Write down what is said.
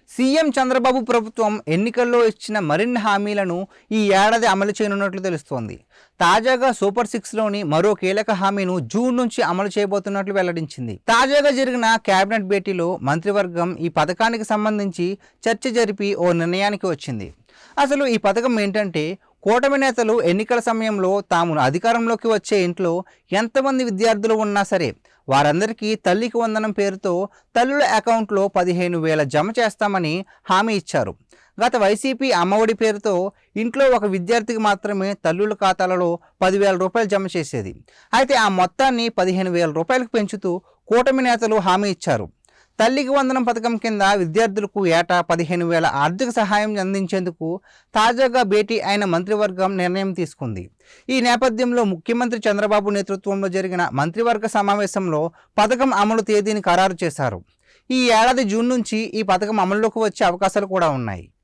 CM Chandrababu ప్రభుత్వం ఎన్నికల్లో ఇచ్చిన మరిన్ని హామీలను ఈ ఏడాది అమలు చేయనున్నట్లు తెలుస్తోంది. తాజాగా సూపర్ సిక్స్లోని మరో కీలక హామీను జూన్ నుంచి అమలు చేయబోతున్నట్లు వెల్లడించింది. తాజాగా జరిగిన కేబినెట్ భేటీలో మంత్రివర్గం ఈ పథకానికి సంబంధించి చర్చ జరిపి ఓ నిర్ణయానికి వచ్చింది. అసలు ఈ పథకం ఏంటంటే, కూటమి నేతలు ఎన్నికల సమయంలో తాము అధికారంలోకి వచ్చే ఇంట్లో ఎంతమంది విద్యార్థులు ఉన్నా సరే వారందరికీ తల్లికి వందనం పేరుతో తల్లుల అకౌంట్లో 15,000 జమ చేస్తామని హామీ ఇచ్చారు. గత వైసీపీ అమ్మఒడి పేరుతో ఇంట్లో ఒక విద్యార్థికి మాత్రమే తల్లుల ఖాతాలలో 10,000 రూపాయలు జమ చేసేది. అయితే ఆ మొత్తాన్ని 15,000 రూపాయలకు పెంచుతూ కూటమి నేతలు హామీ ఇచ్చారు. తల్లికి వందనం పథకం కింద విద్యార్థులకు ఏటా 15,000 ఆర్థిక సహాయం అందించేందుకు తాజాగా భేటీ అయిన మంత్రివర్గం నిర్ణయం తీసుకుంది. ఈ నేపథ్యంలో ముఖ్యమంత్రి చంద్రబాబు నేతృత్వంలో జరిగిన మంత్రివర్గ సమావేశంలో పథకం అమలు తేదీని ఖరారు చేశారు. ఈ ఏడాది జూన్ నుంచి ఈ పథకం అమల్లోకి వచ్చే అవకాశాలు కూడా ఉన్నాయి.